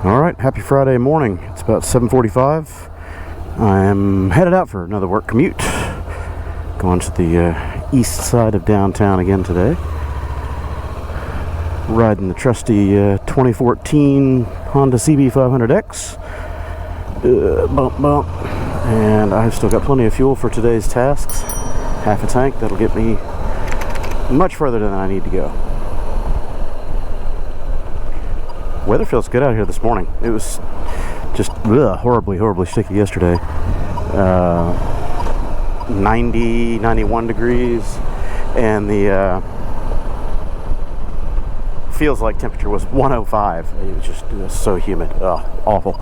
Alright, happy Friday morning. It's about 7:45. I'm headed out for another work commute. Going to the east side of downtown again today. Riding the trusty 2014 Honda CB500X. Bump, bump. And I've still got plenty of fuel for today's tasks. Half a tank, that'll get me much further than I need to go. Weather feels good out here this morning. It was just horribly sticky yesterday. 90, 91 degrees, and the feels like temperature was 105. It was so humid. Awful.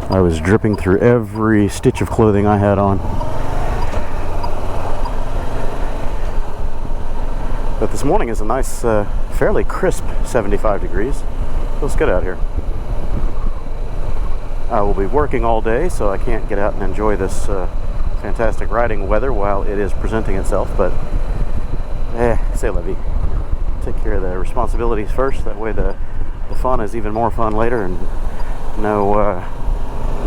I was dripping through every stitch of clothing I had on. But this morning is a nice, fairly crisp 75 degrees. Feels good out here. I will be working all day, so I can't get out and enjoy this fantastic riding weather while it is presenting itself, but c'est la vie. Take care of the responsibilities first, that way the fun is even more fun later, and no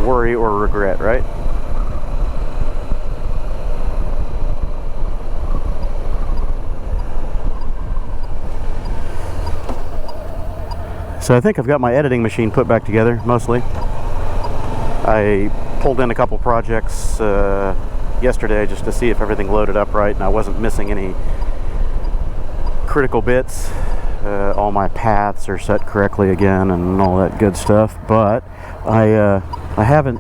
worry or regret, right? So I think I've got my editing machine put back together, mostly. I pulled in a couple projects yesterday just to see if everything loaded up right and I wasn't missing any critical bits. All my paths are set correctly again and all that good stuff, but I haven't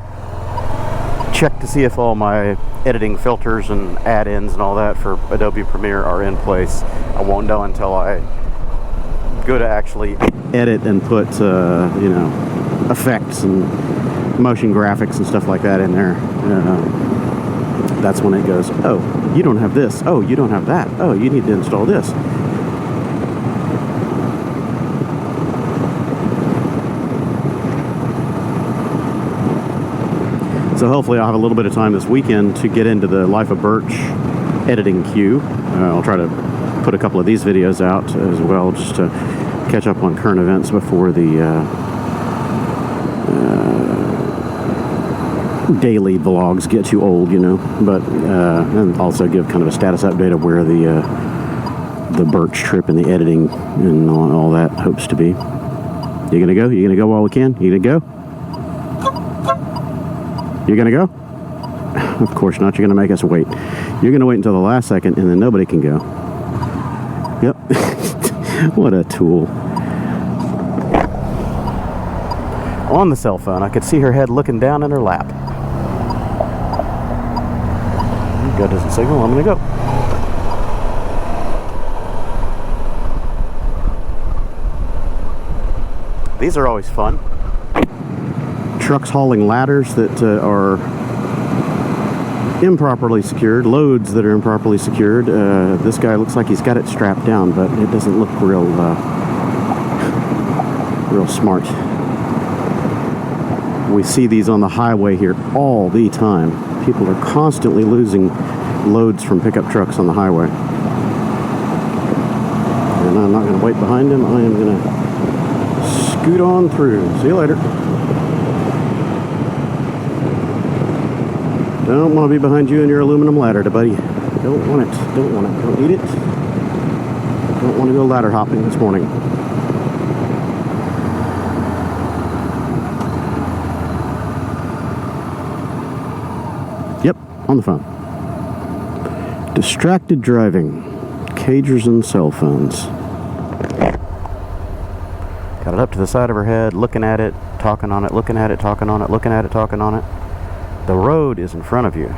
checked to see if all my editing filters and add-ins and all that for Adobe Premiere are in place. I won't know until I go to actually edit and put effects and motion graphics and stuff like that in there. That's when it goes, oh, you don't have this, oh, you don't have that, oh, you need to install this. So hopefully I'll have a little bit of time this weekend to get into the Life of Birch editing queue. I'll try to put a couple of these videos out as well, just to catch up on current events before the daily vlogs get too old, but and also give kind of a status update of where the Birch trip and the editing and all that hopes to be. You gonna go? You gonna go while we can? You gonna go? You gonna go? Of course not. You're gonna make us wait. You're gonna wait until the last second, and then nobody can go. Yep. What a tool. On the cell phone, I could see her head looking down in her lap. Go doesn't signal, I'm gonna go. These are always fun. Trucks hauling ladders that are improperly secured, loads that are improperly secured. This guy looks like he's got it strapped down, but it doesn't look real smart. We see these on the highway here all the time. People are constantly losing loads from pickup trucks on the highway. And I'm not going to wait behind him. I am going to scoot on through. See you later. Don't want to be behind you in your aluminum ladder, buddy. Don't want it. Don't want it. Don't need it. Don't want to go ladder hopping this morning. Yep, on the phone. Distracted driving. Cagers and cell phones. Got it up to the side of her head, looking at it, talking on it, looking at it, talking on it, looking at it, talking on it. The road is in front of you.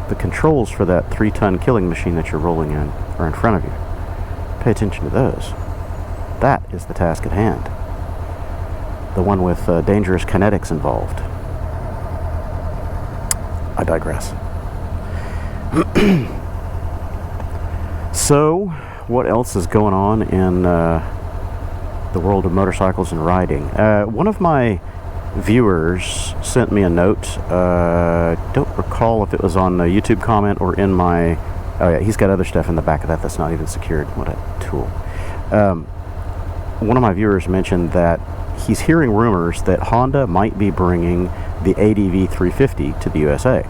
The controls for that 3-ton killing machine that you're rolling in are in front of you. Pay attention to those. That is the task at hand. The one with dangerous kinetics involved. I digress. So, what else is going on in the world of motorcycles and riding? One of my viewers sent me a note. Don't recall if it was on a YouTube comment or in my... Oh yeah, he's got other stuff in the back of that that's not even secured. What a tool. One of my viewers mentioned that he's hearing rumors that Honda might be bringing the ADV 350 to the USA.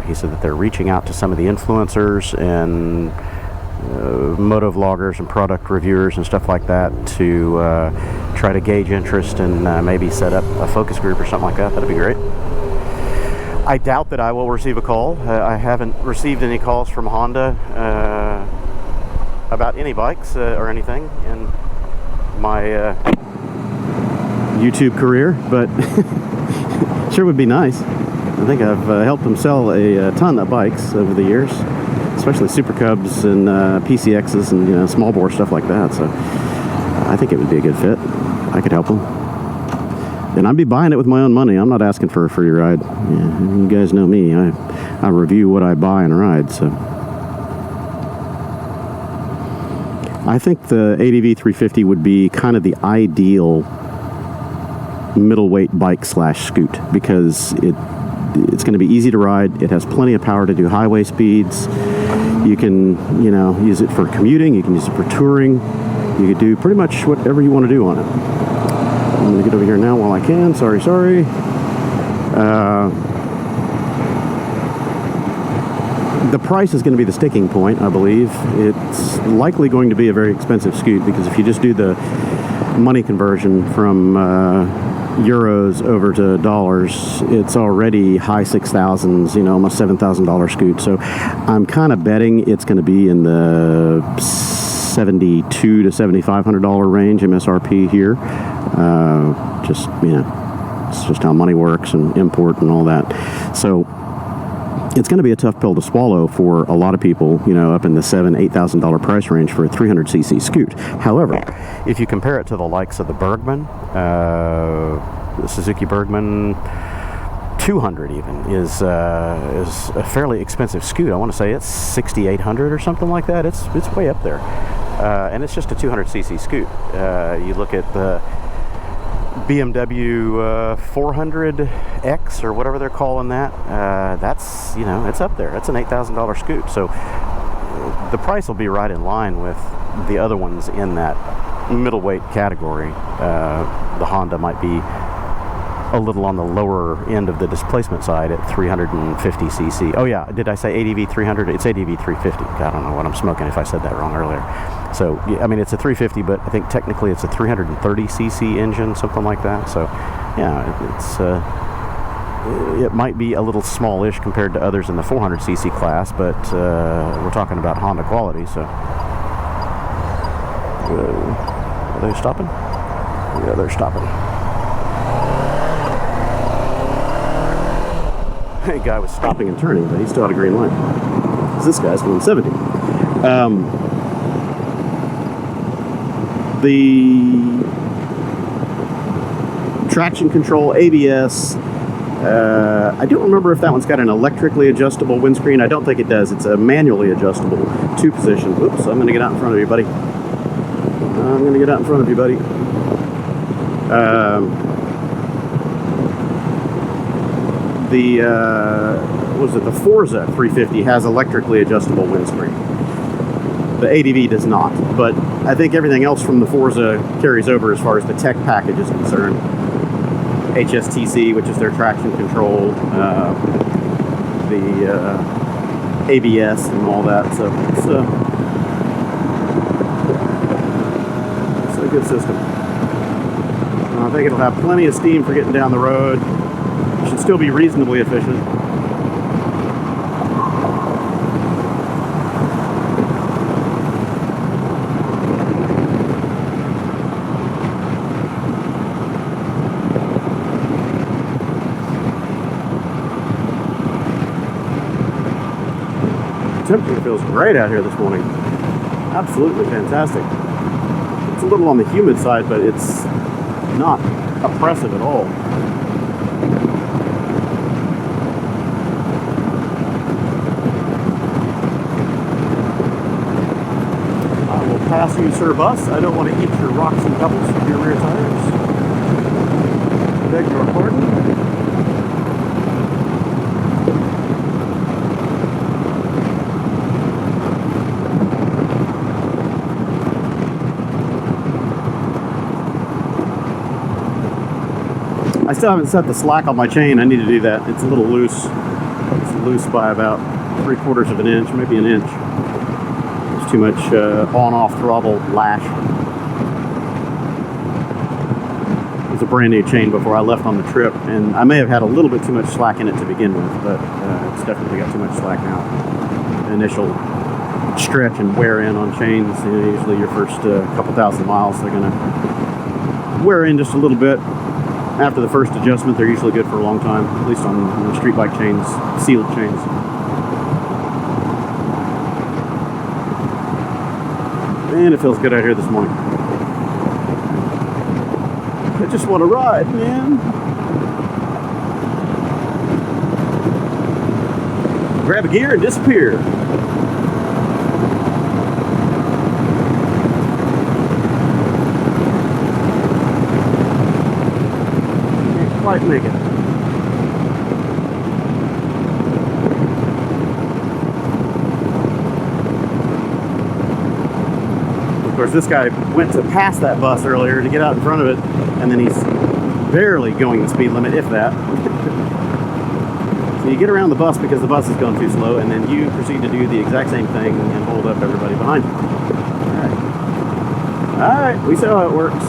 He said that they're reaching out to some of the influencers and moto vloggers and product reviewers and stuff like that to try to gauge interest and maybe set up a focus group or something like that. That'd be great. I doubt that I will receive a call. I haven't received any calls from Honda about any bikes or anything in my YouTube career, but sure would be nice. I think I've helped them sell a ton of bikes over the years, especially Super Cubs and PCXs and small bore stuff like that. So I think it would be a good fit. I could help them, and I'd be buying it with my own money. I'm not asking for a free ride. Yeah, you guys know me. I review what I buy and ride. So I think the ADV 350 would be kind of the ideal middleweight bike / scoot, because it's going to be easy to ride. It has plenty of power to do highway speeds. You can, use it for commuting. You can use it for touring. You could do pretty much whatever you want to do on it. I'm going to get over here now while I can. Sorry. The price is going to be the sticking point, I believe. It's likely going to be a very expensive scoot, because if you just do the money conversion from euros over to dollars, it's already high 6,000s, almost $7,000 scoot. So I'm kind of betting it's going to be in the $7,200 to $7,500 range MSRP here. It's just how money works and import and all that. So it's going to be a tough pill to swallow for a lot of people, up in the $7,000, $8,000 price range for a 300cc scoot. However, if you compare it to the likes of the Bergman, the Suzuki Bergman 200 even is a fairly expensive scoot. I want to say it's $6,800 or something like that. It's way up there, and it's just a 200cc scoot. You look at the BMW 400X or whatever they're calling that. That's it's up there. It's an $8,000 scoot. So the price will be right in line with the other ones in that middleweight category. The Honda might be a little on the lower end of the displacement side at 350cc. Oh yeah, did I say ADV 300? It's ADV 350. I don't know what I'm smoking if I said that wrong earlier. So I mean, it's a 350, but I think technically it's a 330cc engine, something like that. So yeah, it might be a little smallish compared to others in the 400cc class, but we're talking about Honda quality. So are they stopping? Yeah, they're stopping. The guy was stopping and turning, but he still had a green light. This guy's going 70. The traction control, ABS, I don't remember if that one's got an electrically adjustable windscreen. I don't think it does. It's a manually adjustable 2-position. Oops, I'm going to get out in front of you, buddy. The Forza 350 has electrically adjustable windscreen. The ADV does not, but I think everything else from the Forza carries over as far as the tech package is concerned. HSTC, which is their traction control, the ABS and all that. So it's a good system. I think it'll have plenty of steam for getting down the road. Should still be reasonably efficient. The temperature feels great out here this morning. Absolutely fantastic. It's a little on the humid side, but it's not oppressive at all. Pass you, sir, bus. I don't want to eat your rocks and pebbles with your rear tires. Beg your pardon. I still haven't set the slack on my chain. I need to do that. It's a little loose. It's loose by about 3/4 of an inch, maybe an inch. There's too much on-off throttle lash. It was a brand new chain before I left on the trip, and I may have had a little bit too much slack in it to begin with, but it's definitely got too much slack now. The initial stretch and wear in on chains, you know, usually your first couple thousand miles, they're going to wear in just a little bit. After the first adjustment, they're usually good for a long time, at least on street bike chains, sealed chains. Man, it feels good out here this morning. I just want to ride, man. Grab a gear and disappear. Quite make it. Of course, this guy went to pass that bus earlier to get out in front of it, and then he's barely going the speed limit, if that. So you get around the bus because the bus is going too slow, and then you proceed to do the exact same thing and hold up everybody behind you. Alright, we see how it works.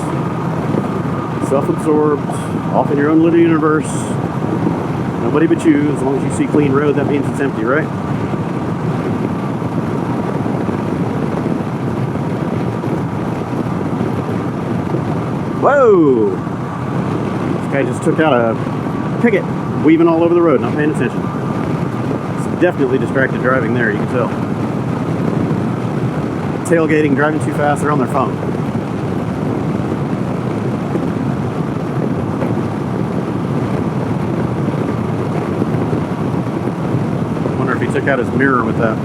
Self-absorbed, off in your own little universe. Nobody but you. As long as you see clean road, that means it's empty, right? Whoa! This guy just took out a picket, weaving all over the road, not paying attention. It's definitely distracted driving there, you can tell. Tailgating, driving too fast, they're on their phone. He took out his mirror with that.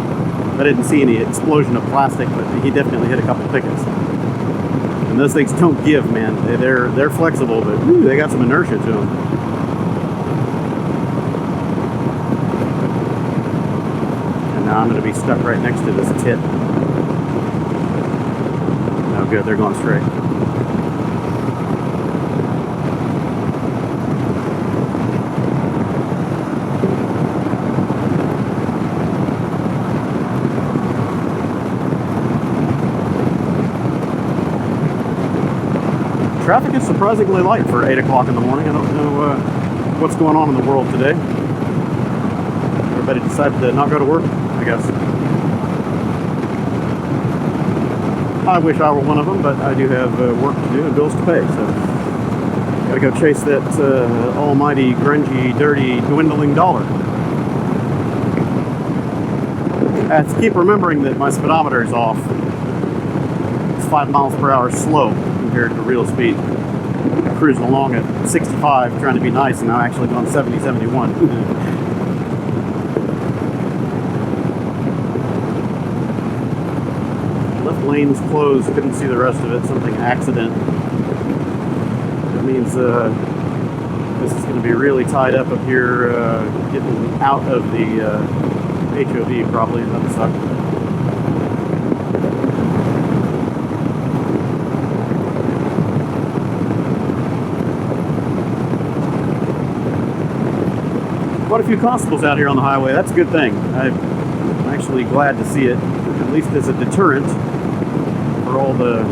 I didn't see any explosion of plastic, but he definitely hit a couple pickets. And those things don't give, man. They're flexible, but ooh, they got some inertia to them. And now I'm going to be stuck right next to this tit. Oh, good, they're going straight. Traffic is surprisingly light for 8 o'clock in the morning. I don't know what's going on in the world today. Everybody decided to not go to work, I guess. I wish I were one of them, but I do have work to do and bills to pay, so gotta go chase that almighty, grungy, dirty, dwindling dollar. I have to keep remembering that my speedometer is off. It's 5 miles per hour slow compared to real speed. I'm cruising along at 65 trying to be nice, and I'm actually going 70, 71. Left lane's closed, couldn't see the rest of it, something accident. That means this is going to be really tied up here, getting out of the HOV probably, and that'll suck. Quite a few constables out here on the highway. That's a good thing. I'm actually glad to see it, at least as a deterrent for all the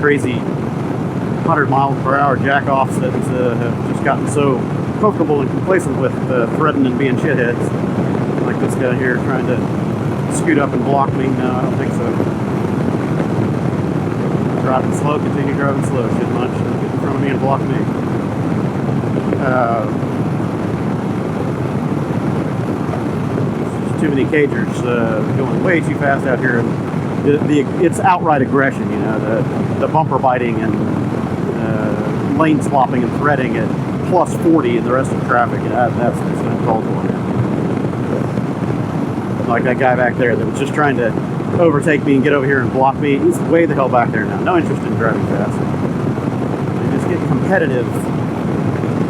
crazy 100 miles per hour jack-offs that have just gotten so comfortable and complacent with threatening and being shitheads. Like this guy here trying to scoot up and block me. No, I don't think so. Driving slow, continue driving slow. Shouldn't much. Get in front of me and block me. Too many cagers going way too fast out here. It's outright aggression, you know, the bumper biting and lane swapping and threading at plus 40 and the rest of the traffic. That's uncalled for. Like that guy back there that was just trying to overtake me and get over here and block me. He's way the hell back there now. No interest in driving fast. You just get competitive.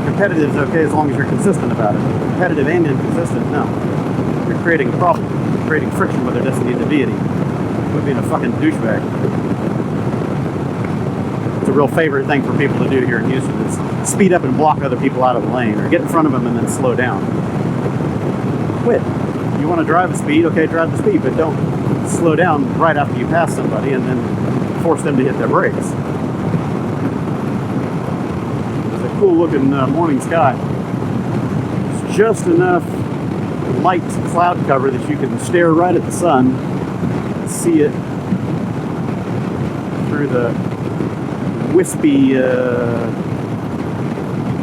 Competitive's okay as long as you're consistent about it. Competitive and inconsistent, no. You're creating a problem. You're creating friction where there doesn't need to be any. Quit being a fucking douchebag. It's a real favorite thing for people to do here in Houston is speed up and block other people out of the lane, or get in front of them and then slow down. Quit. You want to drive the speed, okay, drive the speed, but don't slow down right after you pass somebody and then force them to hit their brakes. It's a cool looking morning sky. It's just enough light cloud cover that you can stare right at the sun and see it through the wispy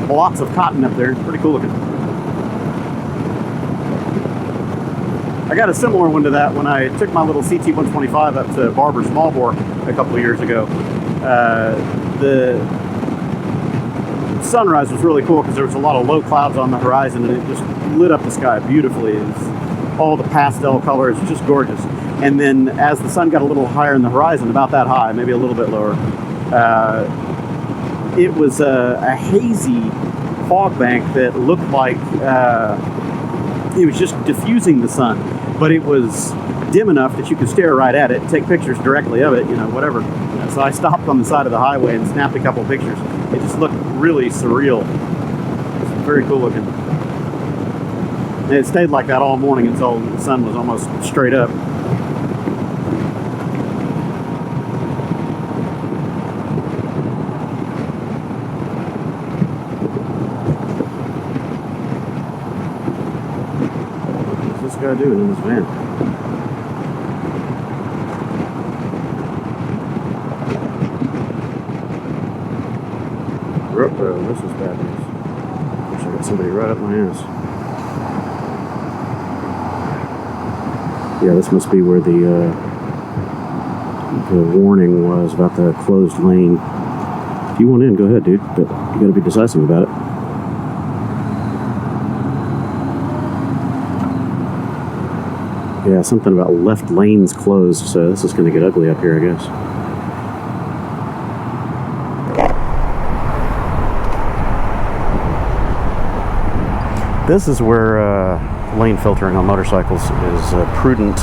blocks of cotton up there. It's pretty cool looking. I got a similar one to that when I took my little CT125 up to Barber Small Bore a couple of years ago. The sunrise was really cool because there was a lot of low clouds on the horizon and it just lit up the sky beautifully. It was all the pastel colors, just gorgeous. And then as the sun got a little higher in the horizon, about that high, maybe a little bit lower, it was a hazy fog bank that looked like it was just diffusing the sun, but it was dim enough that you could stare right at it, take pictures directly of it, whatever. So I stopped on the side of the highway and snapped a couple pictures. It just looked really surreal. It's very cool looking. And it stayed like that all morning until the sun was almost straight up. What's this guy doing in this van? This is bad news. Wish I got somebody right up my ass. Yeah, this must be where the warning was about the closed lane. If you want in, go ahead, dude, but you gotta be decisive about it. Yeah, something about left lanes closed, so this is gonna get ugly up here, I guess. This is where lane filtering on motorcycles is prudent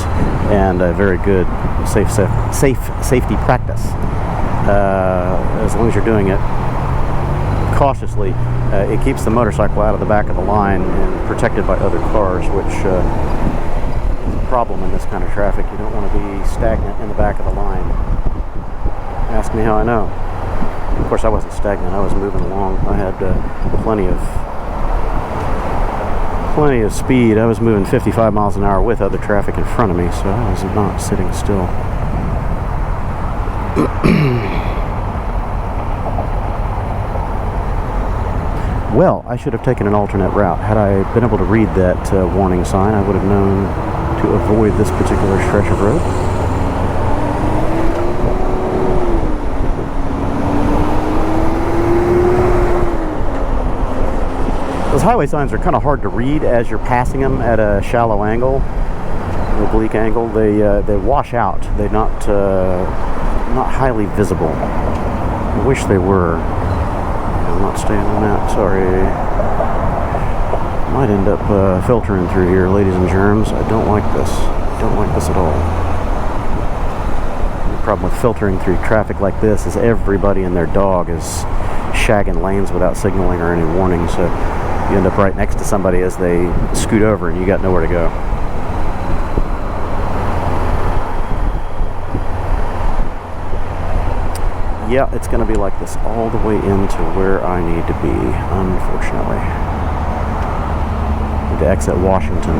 and a very good safety practice. As long as you're doing it cautiously, it keeps the motorcycle out of the back of the line and protected by other cars, which is a problem in this kind of traffic. You don't want to be stagnant in the back of the line. Ask me how I know. Of course, I wasn't stagnant. I was moving along. I had plenty of speed. I was moving 55 miles an hour with other traffic in front of me, so I was not sitting still. Well, I should have taken an alternate route. Had I been able to read that warning sign, I would have known to avoid this particular stretch of road. Those highway signs are kind of hard to read as you're passing them at a shallow angle, an oblique angle. They wash out. They're not highly visible. I wish they were. I'm not staying on that. Sorry. Might end up filtering through here, ladies and germs. I don't like this. Don't like this at all. The problem with filtering through traffic like this is everybody and their dog is shagging lanes without signaling or any warning. So you end up right next to somebody as they scoot over and you got nowhere to go. Yeah, it's going to be like this all the way into where I need to be, unfortunately. I need to exit Washington.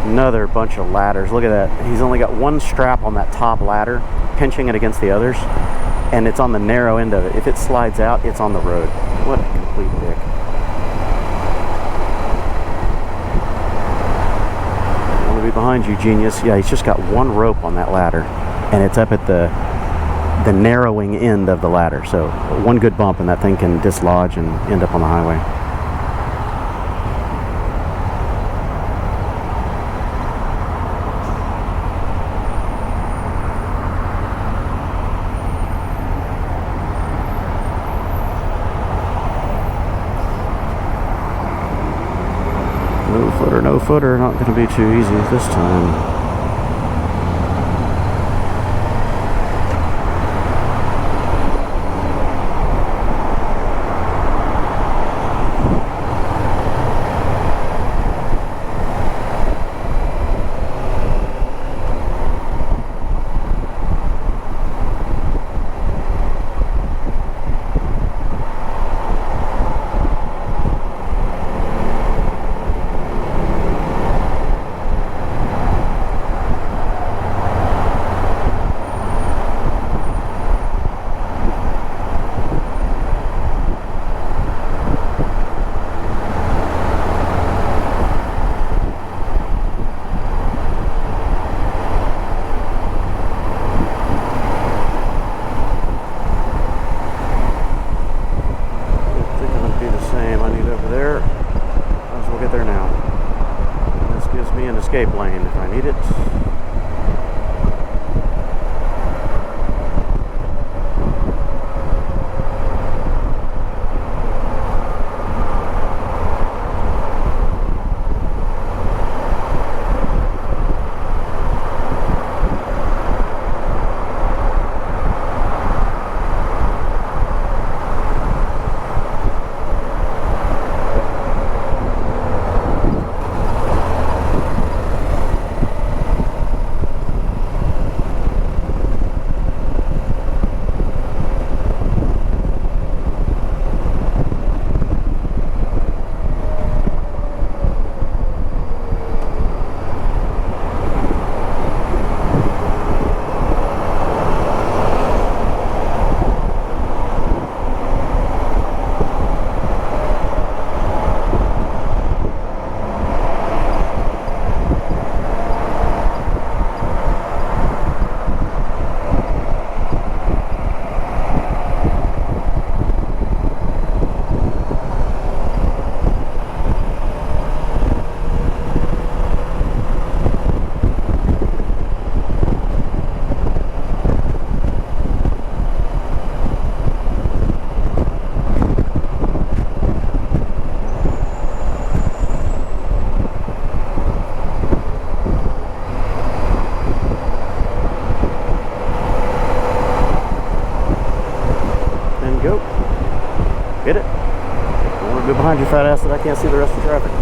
Another bunch of ladders. Look at that. He's only got one strap on that top ladder, pinching it against the others, and it's on the narrow end of it. If it slides out, it's on the road. What a complete dick. I'm going to be behind you, genius. Yeah, he's just got one rope on that ladder, and it's up at the narrowing end of the ladder. So one good bump and that thing can dislodge and end up on the highway. footer, not going to be too easy this time. Escape lane if I need it. Hit it. I want to go behind you, fat ass, that I can't see the rest of the traffic.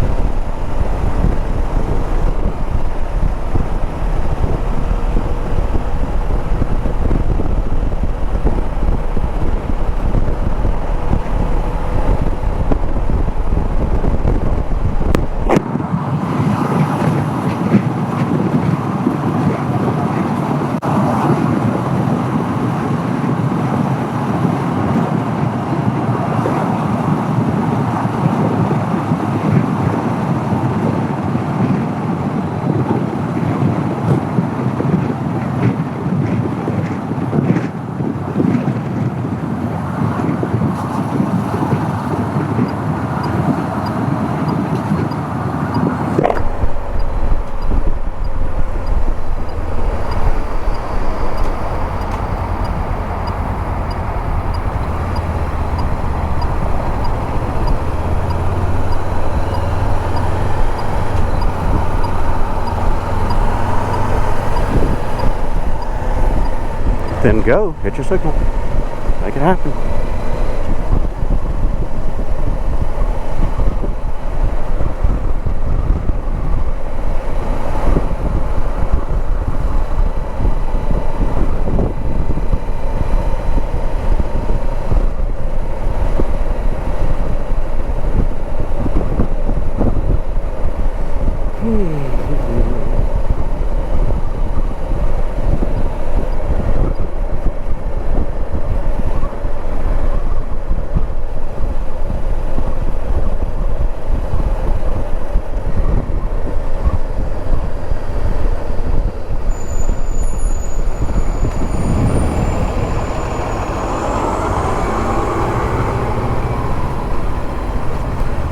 Then go, hit your signal, make it happen.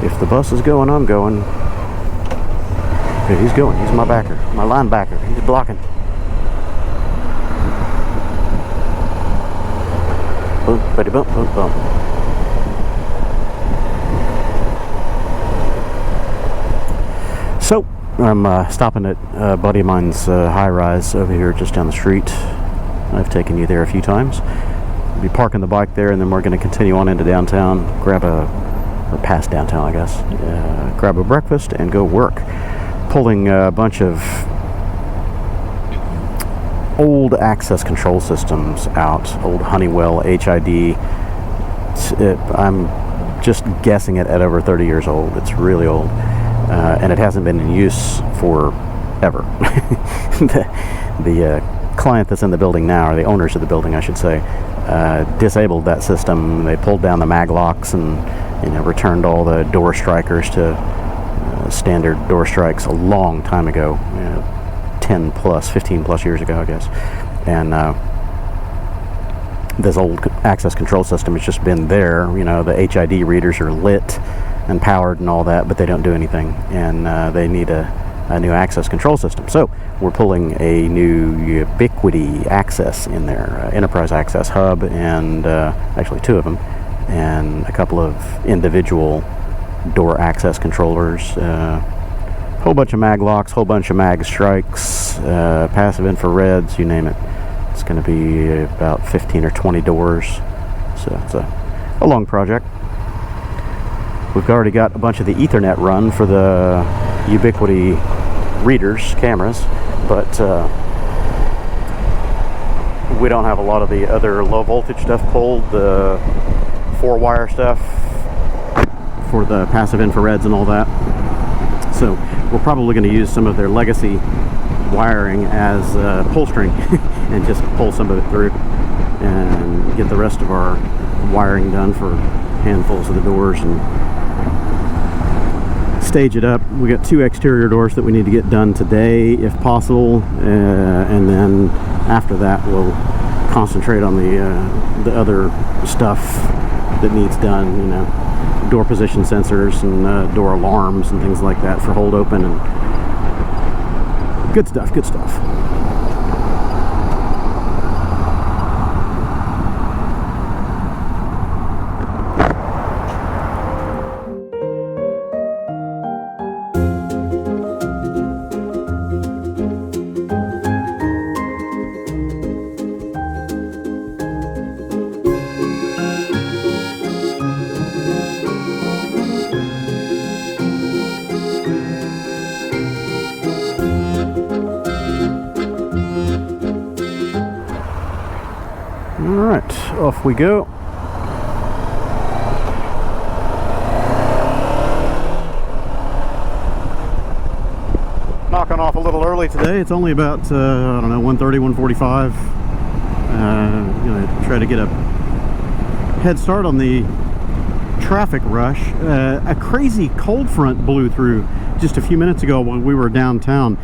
If the bus is going, I'm going. Okay, he's going. He's my backer, my linebacker. He's blocking. Boom, buddy, bump, bump, bump. So, I'm stopping at a buddy of mine's high-rise over here just down the street. I've taken you there a few times. We'll be parking the bike there, and then we're going to continue on into downtown, or past downtown, I guess. Grab a breakfast and go work. Pulling a bunch of old access control systems out, old Honeywell HID. I'm just guessing it at over 30 years old. It's really old, and it hasn't been in use for ever. the client that's in the building now, or the owners of the building, I should say, disabled that system. They pulled down the mag locks and returned all the door strikers to standard door strikes a long time ago, 10 plus, 15 plus years ago, I guess. And this old access control system has just been there. The HID readers are lit and powered and all that, but they don't do anything, and they need a new access control system. So we're pulling a new Ubiquity access in there, enterprise access hub, and actually two of them, and a couple of individual door access controllers, whole bunch of mag locks, whole bunch of mag strikes, passive infrareds, you name it. It's going to be about 15 or 20 doors, so it's a long project. We've already got a bunch of the Ethernet run for the Ubiquity readers, cameras, but we don't have a lot of the other low voltage stuff pulled, the 4-wire stuff for the passive infrareds and all that. So we're probably going to use some of their legacy wiring as pull string and just pull some of it through and get the rest of our wiring done for handfuls of the doors and stage it up. We got 2 exterior doors that we need to get done today if possible, and then after that we'll concentrate on the other stuff that needs done, door position sensors and door alarms and things like that for hold open, and good stuff. Alright, off we go. Knocking off a little early today. It's only about, 1:30, 1:45. Try to get a head start on the traffic rush. A crazy cold front blew through just a few minutes ago when we were downtown.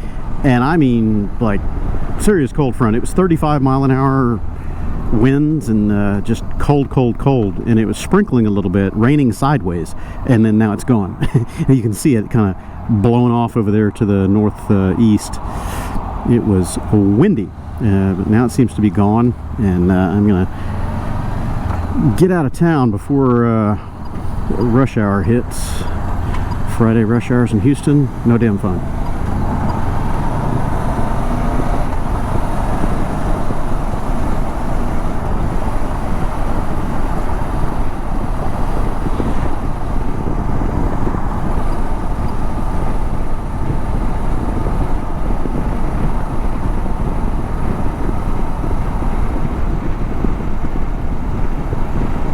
And I mean, like, serious cold front. It was 35 mile an hour winds and just cold, and it was sprinkling a little bit, raining sideways, and then now it's gone. You can see it kind of blowing off over there to the northeast. It was windy, but now it seems to be gone, and I'm gonna get out of town before rush hour hits. Friday rush hours in Houston, no damn fun.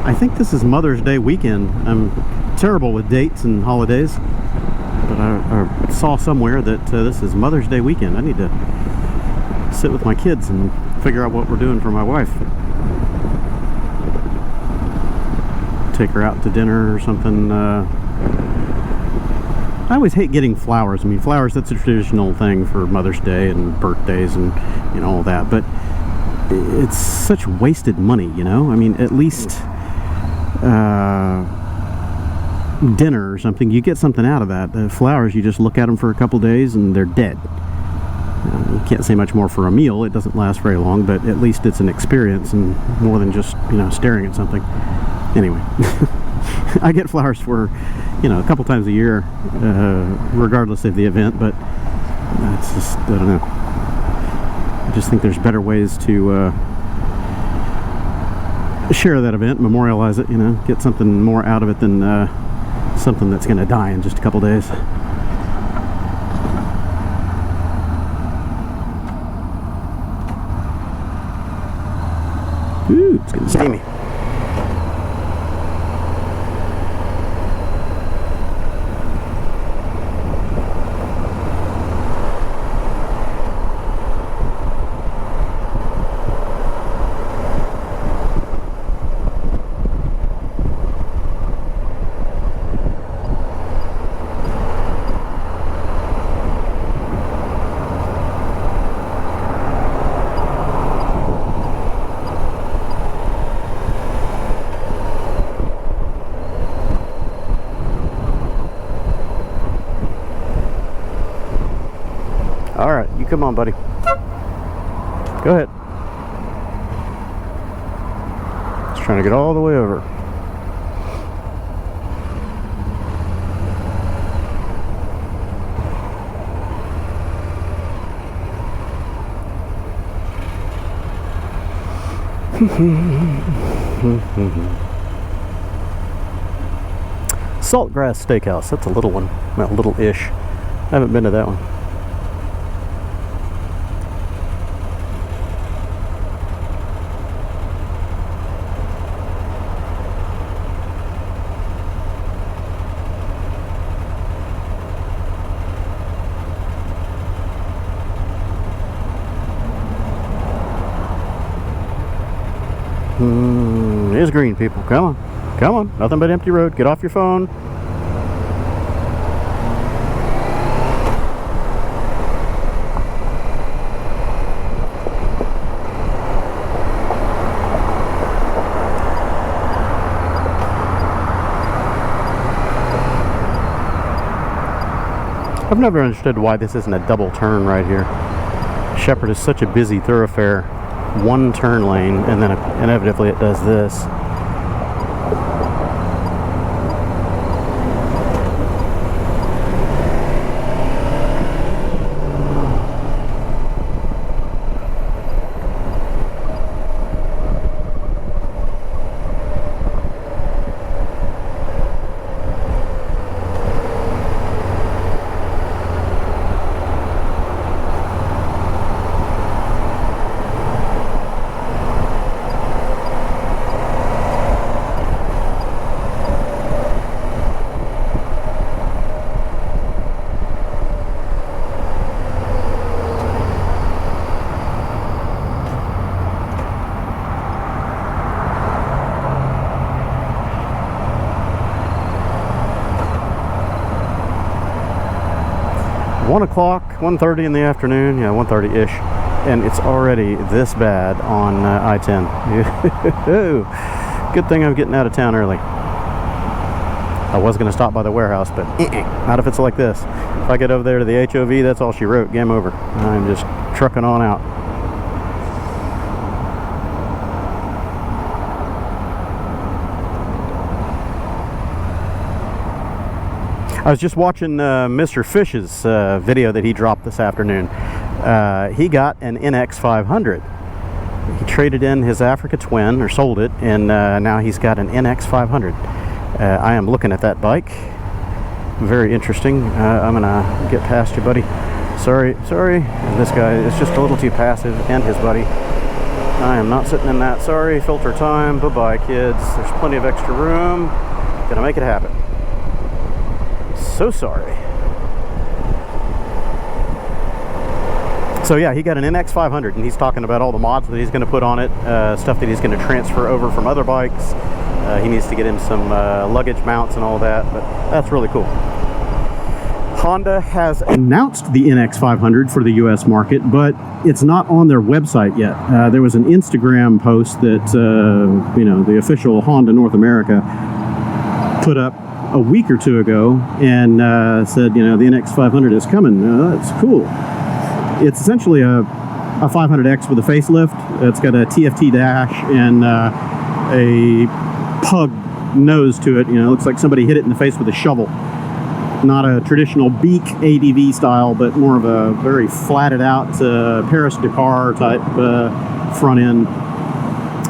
I think this is Mother's Day weekend. I'm terrible with dates and holidays, but I saw somewhere that this is Mother's Day weekend. I need to sit with my kids and figure out what we're doing for my wife. Take her out to dinner or something. I always hate getting flowers. I mean, flowers, that's a traditional thing for Mother's Day and birthdays and all that, but it's such wasted money, I mean, at least dinner or something, you get something out of that. The flowers, you just look at them for a couple days and they're dead. You can't say much more for a meal. It doesn't last very long, but at least it's an experience and more than just staring at something. Anyway, I get flowers for a couple times a year, regardless of the event, but That's just, I don't know. I just think there's better ways to share that event, memorialize it, you know, get something more out of it than something that's going to die in just a couple days. Ooh, it's getting steamy. Alright, you come on, buddy. Go ahead. Just trying to get all the way over. Saltgrass Steakhouse. That's a little one. Well, little-ish. I haven't been to that one. It is green, people. Come on. Come on. Nothing but empty road. Get off your phone. I've never understood why this isn't a double turn right here. Shepherd is such a busy thoroughfare. One turn lane, and then inevitably it does this. O'clock, 1:30 in the afternoon, yeah, 1:30-ish, and it's already this bad on I-10. Good thing I'm getting out of town early. I was going to stop by the warehouse, but not if it's like this. If I get over there to the HOV, that's all she wrote. Game over. I'm just trucking on out. I was just watching Mr. Fish's video that he dropped this afternoon. He got an NX500. He traded in his Africa Twin, or sold it, and now he's got an NX500. I am looking at that bike. Very interesting. I'm gonna get past you, buddy. Sorry. This guy is just a little too passive, and his buddy. I am not sitting in that. Sorry, filter time. Bye-bye, kids. There's plenty of extra room. Gonna make it happen. So sorry. So yeah, he got an NX500, and he's talking about all the mods that he's going to put on it, stuff that he's going to transfer over from other bikes. He needs to get him some luggage mounts and all that, but that's really cool. Honda has announced the NX500 for the US market, but it's not on their website yet. There was an Instagram post that the official Honda North America put up a week or two ago, and said, the NX500 is coming. That's cool. It's essentially a 500X with a facelift. It's got a TFT dash and a pug nose to it. It looks like somebody hit it in the face with a shovel. Not a traditional beak ADV style, but more of a very flatted out Paris-Dakar type front end.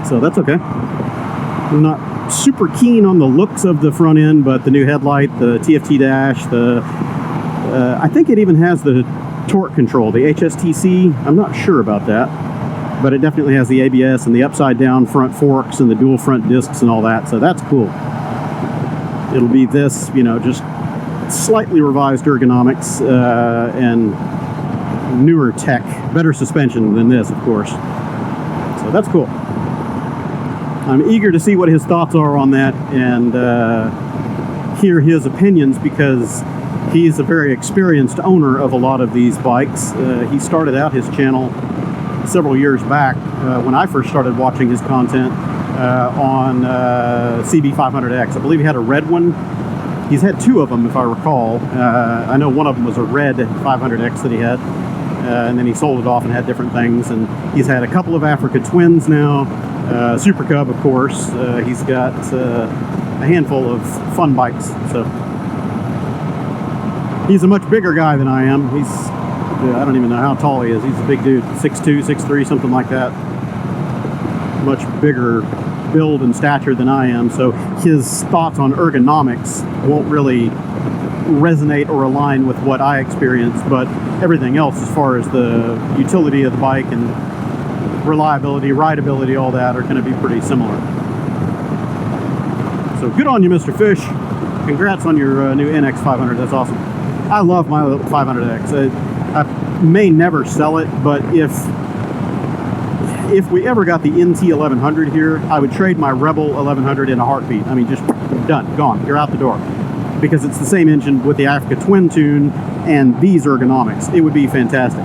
So that's okay. I'm not super keen on the looks of the front end, but the new headlight, the TFT dash, I think it even has the torque control, the HSTC. I'm not sure about that, but it definitely has the ABS and the upside down front forks and the dual front discs and all that, so that's cool. It'll be this, you know, just slightly revised ergonomics and newer tech, better suspension than this, of course. So that's cool. I'm eager to see what his thoughts are on that and hear his opinions, because he's a very experienced owner of a lot of these bikes. He started out his channel several years back when I first started watching his content on CB500X. I believe he had a red one. He's had two of them, if I recall. I know one of them was a red 500X that he had, and then he sold it off and had different things. And he's had a couple of Africa Twins now, Super Cub, of course. He's got a handful of fun bikes. So he's a much bigger guy than I am. He's, I don't even know how tall he is. He's a big dude, 6'2", 6'3", something like that. Much bigger build and stature than I am, so his thoughts on ergonomics won't really resonate or align with what I experience, but everything else as far as the utility of the bike and reliability, rideability, all that are going to be pretty similar. So good on you, Mr. Fish. Congrats on your new NX500. That's awesome. I love my 500X. I may never sell it, but if we ever got the NT1100 here, I would trade my Rebel 1100 in a heartbeat. I mean, just done, gone, you're out the door. Because it's the same engine with the Africa Twin Tune and these ergonomics. It would be fantastic.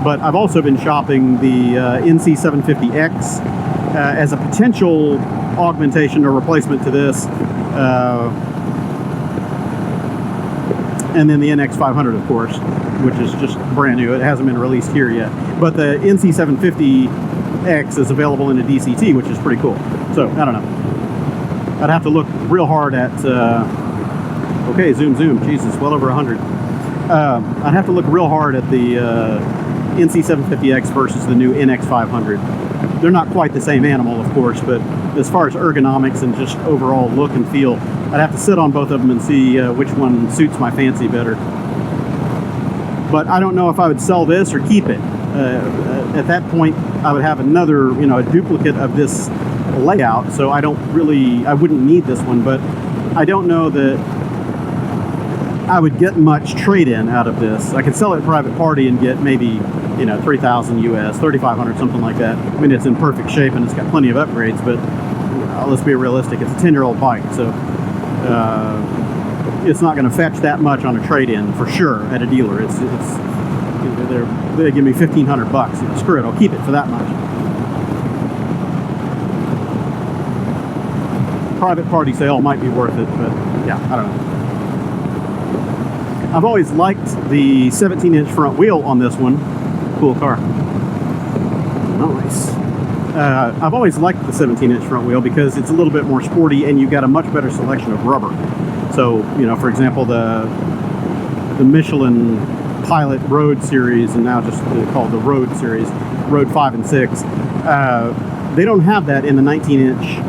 But I've also been shopping the NC750X as a potential augmentation or replacement to this. And then the NX500, of course, which is just brand new. It hasn't been released here yet. But the NC750X is available in a DCT, which is pretty cool. So, I don't know. I'd have to look real hard at... okay, zoom. Jesus, well over 100. I'd have to look real hard at the NC750X versus the new NX500. They're not quite the same animal, of course, but as far as ergonomics and just overall look and feel, I'd have to sit on both of them and see which one suits my fancy better. But I don't know if I would sell this or keep it. At that point, I would have another, a duplicate of this layout, so I wouldn't need this one, but I don't know that I would get much trade-in out of this. I could sell it private party and get maybe, $3,000 US, $3,500, something like that. I mean, it's in perfect shape and it's got plenty of upgrades, but let's be realistic, it's a 10-year-old bike, so it's not going to fetch that much on a trade-in for sure at a dealer. They give me $1,500. Screw it, I'll keep it for that much. Private party sale might be worth it, but yeah, I don't know. I've always liked the 17-inch front wheel on this one. Cool car. Nice. I've always liked the 17-inch front wheel because it's a little bit more sporty and you've got a much better selection of rubber. So, for example, the Michelin Pilot Road series, and now just called the Road series, Road 5 and 6, they don't have that in the 19-inch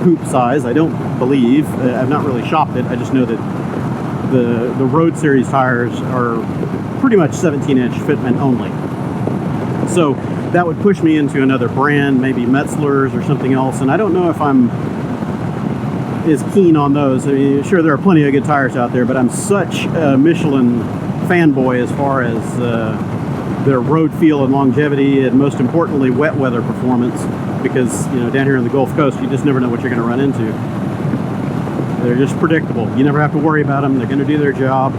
hoop size, I don't believe. I've not really shopped it. I just know that the Road series tires are pretty much 17-inch fitment only. So that would push me into another brand, maybe Metzler's or something else, and I don't know if I'm as keen on those. I mean, sure, there are plenty of good tires out there, but I'm such a Michelin fanboy as far as their road feel and longevity, and most importantly, wet weather performance, because, down here on the Gulf Coast, you just never know what you're going to run into. They're just predictable. You never have to worry about them. They're going to do their job.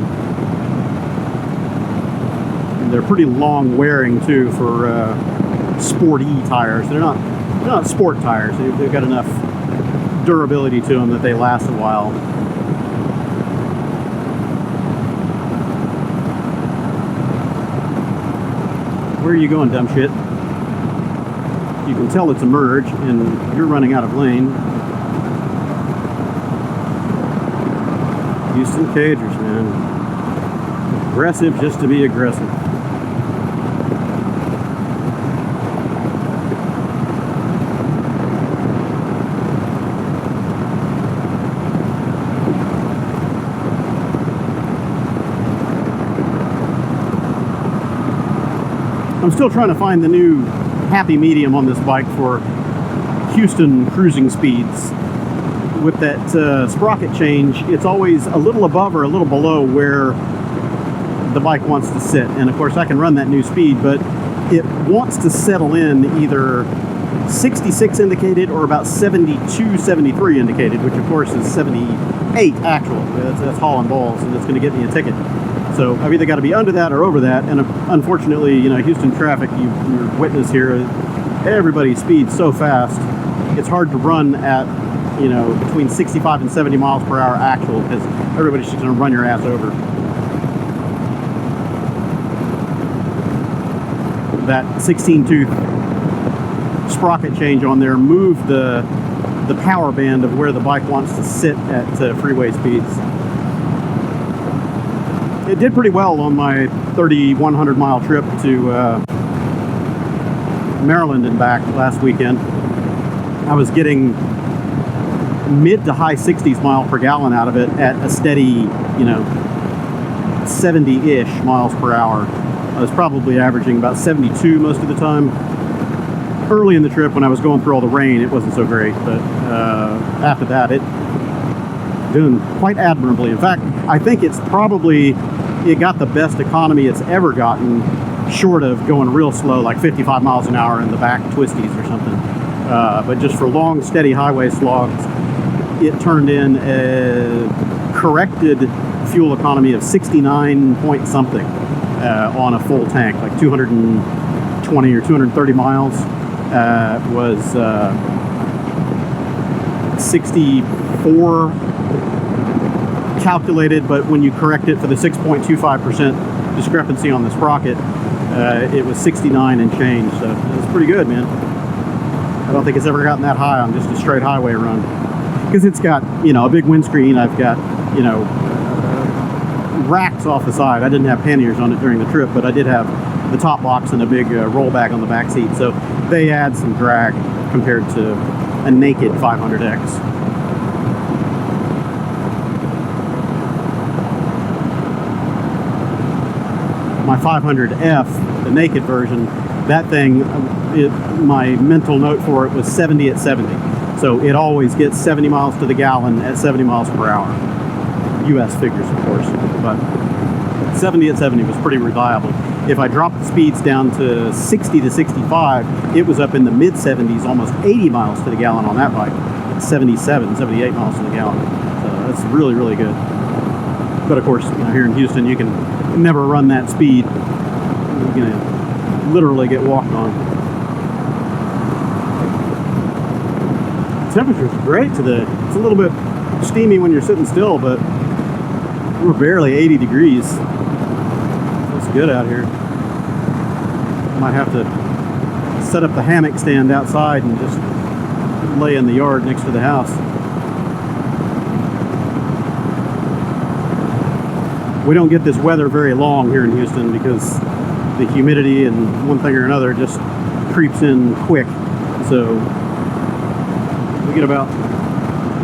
And they're pretty long wearing too for sporty tires. They're not sport tires. They've got enough durability to them that they last a while. Where are you going, dumb shit? You can tell it's a merge and you're running out of lane. Houston Cagers, man. Aggressive just to be aggressive. I'm still trying to find the new happy medium on this bike for Houston cruising speeds. With that sprocket change, it's always a little above or a little below where the bike wants to sit. And of course I can run that new speed, but it wants to settle in either 66 indicated or about 72, 73 indicated, which of course is 78 actual. That's hauling balls, and it's going to get me a ticket. So I've either got to be under that or over that, and unfortunately, you know, Houston traffic, you're witness here, everybody speeds so fast, it's hard to run at, you know, between 65 and 70 miles per hour actual, because everybody's just going to run your ass over. That 16-tooth sprocket change on there moved the power band of where the bike wants to sit at freeway speeds. It did pretty well on my 3,100 mile trip to Maryland and back last weekend. I was getting mid to high 60s mile per gallon out of it at a steady, you know, 70-ish miles per hour. I was probably averaging about 72 most of the time. Early in the trip when I was going through all the rain, it wasn't so great, but after that, it doing quite admirably. In fact, I think it got the best economy it's ever gotten, short of going real slow, like 55 miles an hour in the back twisties or something. But just for long, steady highway slogs, it turned in a corrected fuel economy of 69 point something on a full tank, like 220 or 230 miles. Was 64 calculated, but when you correct it for the 6.25% discrepancy on the sprocket, it was 69 and change. So it's pretty good, man. I don't think it's ever gotten that high on just a straight highway run, because it's got, you know, a big windscreen. I've got, you know, racks off the side. I didn't have panniers on it during the trip, but I did have the top box and a big rollback on the back seat, so they add some drag compared to a naked 500X. My 500F, the naked version, that thing, my mental note for it was 70 at 70. So it always gets 70 miles to the gallon at 70 miles per hour. US figures, of course, but 70 at 70 was pretty reliable. If I dropped the speeds down to 60 to 65, it was up in the mid 70s, almost 80 miles to the gallon on that bike. 77, 78 miles to the gallon. So that's really, really good. But of course, you know, here in Houston, you can never run that speed. You're gonna literally get walked on. The temperature's great today. It's a little bit steamy when you're sitting still, but we're barely 80 degrees. It's good out here. Might have to set up the hammock stand outside and just lay in the yard next to the house. We don't get this weather very long here in Houston because the humidity and one thing or another just creeps in quick. So we get about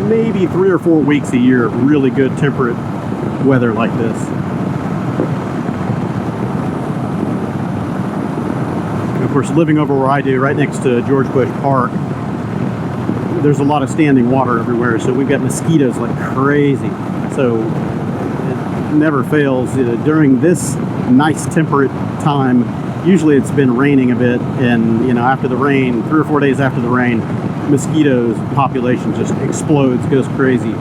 maybe 3 or 4 weeks a year of really good temperate weather like this. And of course, living over where I do, right next to George Bush Park, there's a lot of standing water everywhere, so we've got mosquitoes like crazy. So it never fails. During this nice temperate time, usually it's been raining a bit, and you know, after the rain, 3 or 4 days after the rain, mosquitoes population just explodes, goes crazy.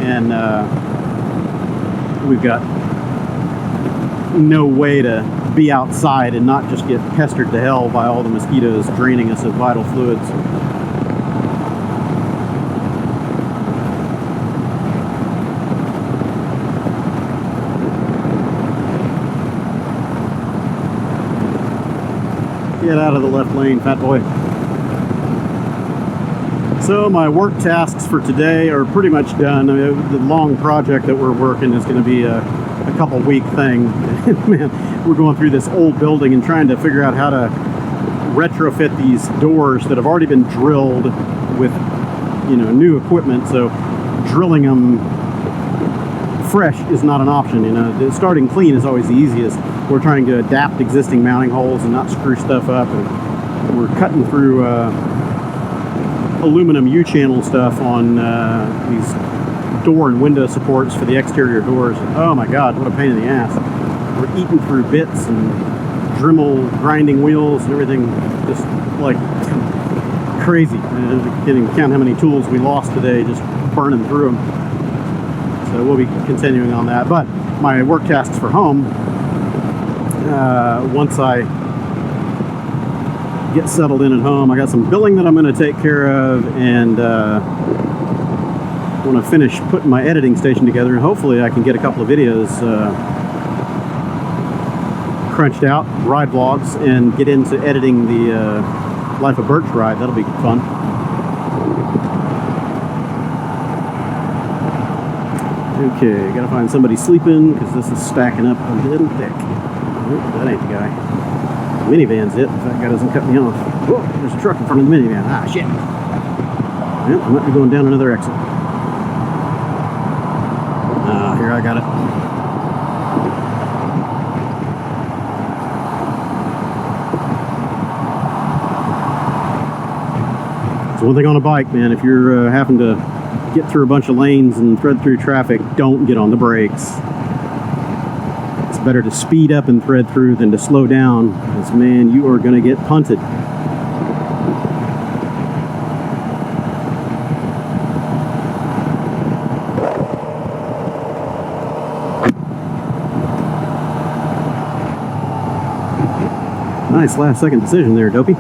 And we've got no way to be outside and not just get pestered to hell by all the mosquitoes draining us of vital fluids. Get out of the left lane, fat boy. So my work tasks for today are pretty much done. I mean, the long project that we're working is going to be a couple week thing. Man, we're going through this old building and trying to figure out how to retrofit these doors that have already been drilled with, you know, new equipment. So drilling them fresh is not an option. You know, starting clean is always the easiest. We're trying to adapt existing mounting holes and not screw stuff up, and we're cutting through aluminum U-channel stuff on these door and window supports for the exterior doors. Oh my god, what a pain in the ass. We're eating through bits and Dremel grinding wheels and everything, just like crazy. I can't even count how many tools we lost today just burning through them. So we'll be continuing on that. But my work tasks for home, once I get settled in at home, I got some billing that I'm going to take care of, and I want to finish putting my editing station together, and hopefully I can get a couple of videos crunched out, ride vlogs, and get into editing the Life of Birch ride. That'll be fun. Okay, gotta find somebody sleeping because this is stacking up a little thick. Oh, that ain't the guy. The minivan's it, if that guy doesn't cut me off. Whoa, there's a truck in front of the minivan. Ah, shit. Well, I might be going down another exit. Ah, here, I got it. So one thing on a bike, man, if you're having to get through a bunch of lanes and thread through traffic, don't get on the brakes. It's better to speed up and thread through than to slow down, because man, you are going to get punted. Nice last second decision there, Dopey.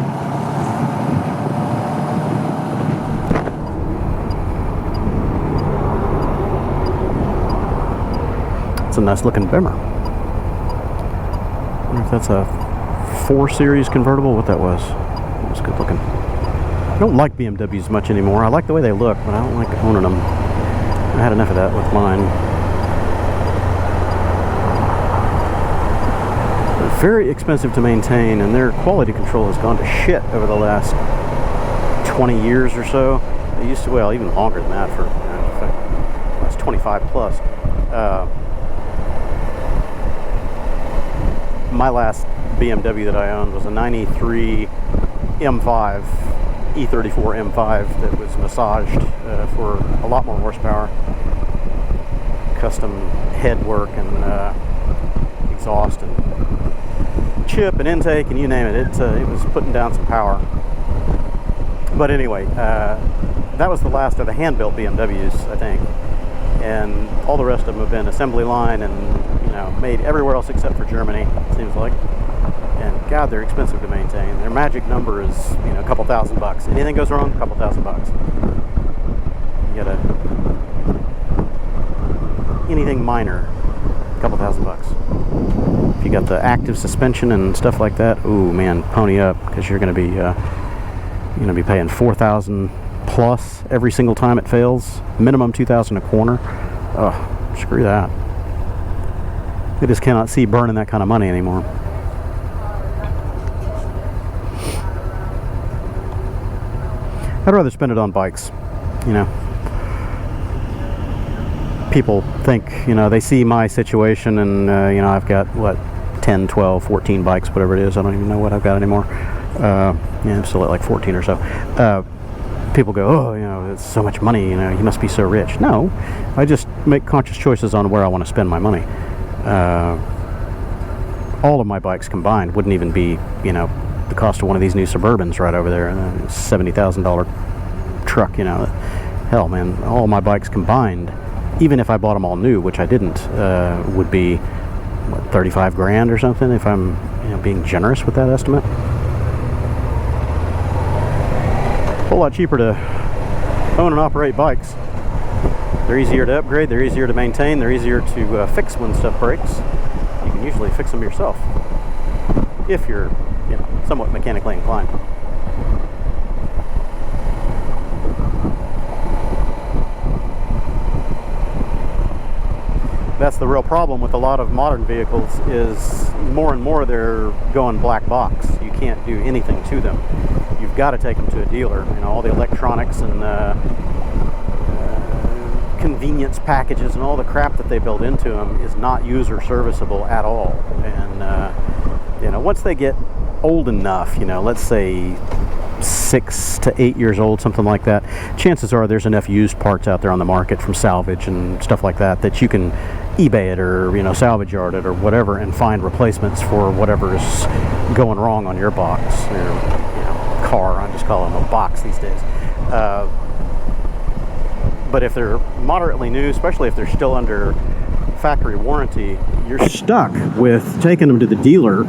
It's a nice looking Bimmer. I wonder if that's a 4 Series convertible, what that was. It was good looking. I don't like BMWs much anymore. I like the way they look, but I don't like owning them. I had enough of that with mine. They're very expensive to maintain, and their quality control has gone to shit over the last 20 years or so. They used to, well, even longer than that, for that's 25 plus. My last BMW that I owned was a 93 M5, E34 M5 that was massaged for a lot more horsepower. Custom head work and exhaust and chip and intake and you name it. It was putting down some power. But anyway, that was the last of the hand-built BMWs, I think. And all the rest of them have been assembly line and, you know, made everywhere else except for Germany, it seems like. And God, they're expensive to maintain. Their magic number is, you know, a couple $1,000. Anything goes wrong, a couple $1,000. You gotta, anything minor, a couple $1,000. If you got the active suspension and stuff like that, ooh man, pony up, because you're gonna be paying $4,000 plus every single time it fails. Minimum $2,000 a corner. Oh, screw that. I just cannot see burning that kind of money anymore. I'd rather spend it on bikes, you know. People think, you know, they see my situation and, you know, I've got, what, 10, 12, 14 bikes, whatever it is. I don't even know what I've got anymore. Yeah, I'm still at like 14 or so. People go, oh, you know, it's so much money, you know, you must be so rich. No, I just make conscious choices on where I want to spend my money. All of my bikes combined wouldn't even be, you know, the cost of one of these new Suburbans right over there, $70,000 truck, you know. Hell, man, all my bikes combined, even if I bought them all new, which I didn't, would be, what, 35 grand or something, if I'm, you know, being generous with that estimate. A whole lot cheaper to own and operate bikes. They're easier to upgrade, they're easier to maintain, they're easier to fix when stuff breaks. You can usually fix them yourself if you're, you know, somewhat mechanically inclined. that's the real problem with a lot of modern vehicles, is more and more they're going black box. You can't do anything to them. You've got to take them to a dealer. You know, all the electronics and convenience packages and all the crap that they build into them is not user serviceable at all. And you know, once they get old enough, you know, let's say 6 to 8 years old, something like that, chances are there's enough used parts out there on the market from salvage and stuff like that that you can eBay it, or, you know, salvage yard it or whatever, and find replacements for whatever's going wrong on your box or, you know, car. I just call them a box these days. But if they're moderately new, especially if they're still under factory warranty, you're stuck with taking them to the dealer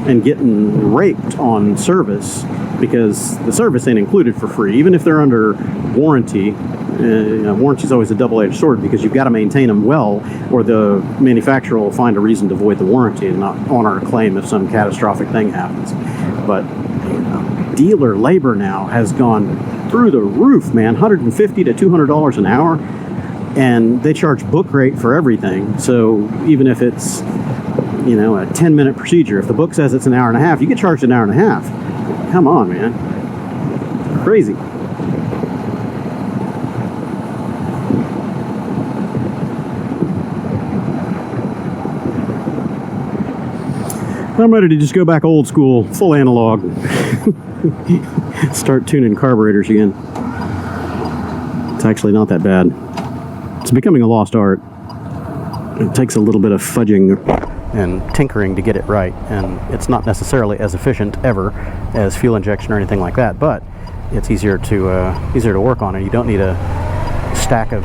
and getting raped on service, because the service ain't included for free. Even if they're under warranty, warranty is always a double-edged sword, because you've got to maintain them well, or the manufacturer will find a reason to void the warranty and not honor a claim if some catastrophic thing happens. But you know, dealer labor now has gone through the roof, man. $150 to $200 an hour, and they charge book rate for everything. So even if it's, you know, a 10-minute procedure, if the book says it's an hour and a half, you get charged an hour and a half. Come on, man. Crazy. I'm ready to just go back old school, full analog. Start tuning carburetors again. It's actually not that bad. It's becoming a lost art. It takes a little bit of fudging and tinkering to get it right, and it's not necessarily as efficient ever as fuel injection or anything like that, but it's easier to work on, and you don't need a stack of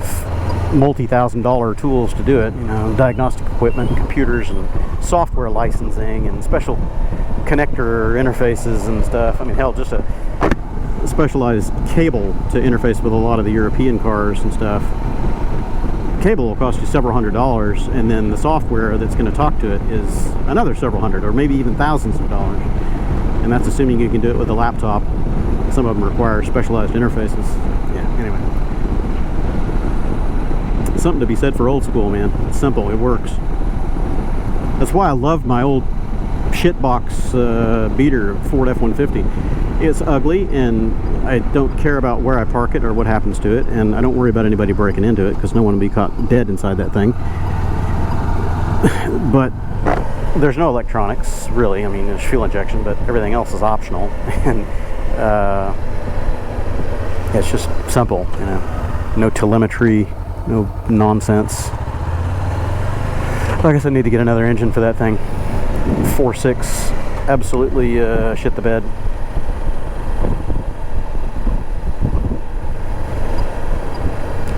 multi-$1,000 tools to do it. You know, diagnostic equipment, and computers, and software licensing, and special connector interfaces and stuff. I mean, hell, just a specialized cable to interface with a lot of the European cars and stuff. Cable will cost you several $100s, and then the software that's going to talk to it is another several hundred, or maybe even thousands of dollars. And that's assuming you can do it with a laptop. Some of them require specialized interfaces. Yeah, anyway. Something to be said for old school, man. It's simple, it works. That's why I love my old shitbox beater Ford F-150. It's ugly, and I don't care about where I park it or what happens to it, and I don't worry about anybody breaking into it, because no one will be caught dead inside that thing. But there's no electronics, really. I mean, there's fuel injection, but everything else is optional. And it's just simple, you know. No telemetry, no nonsense. I guess I need to get another engine for that thing. 4.6 absolutely shit the bed.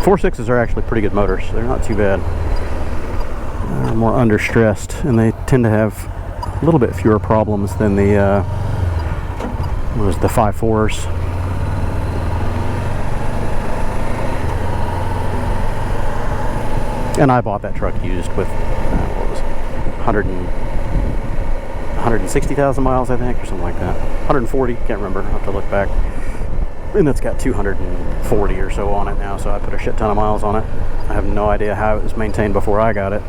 Four sixes are actually pretty good motors. They're not too bad. They're more under stressed, and they tend to have a little bit fewer problems than the what was the 5.4s. And I bought that truck used with what was it, 160,000 miles, I think, or something like that. 140, can't remember. I'll have to look back. And it's got 240 or so on it now, so I put a shit ton of miles on it. I have no idea how it was maintained before I got it.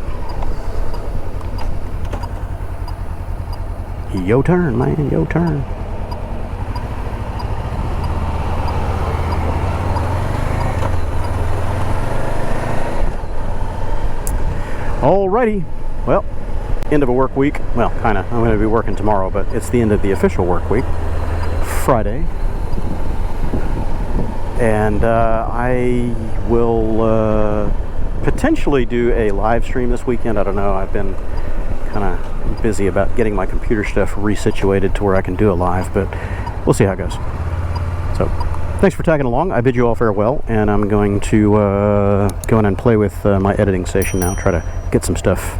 Yo turn, man, yo turn. Alrighty, well, end of a work week. Well, kinda. I'm going to be working tomorrow, but it's the end of the official work week. Friday. And I will potentially do a live stream this weekend. I don't know. I've been kind of busy about getting my computer stuff resituated to where I can do a live, but we'll see how it goes. So, thanks for tagging along. I bid you all farewell, and I'm going to go in and play with my editing station now, try to get some stuff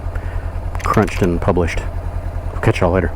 crunched and published. Catch y'all later.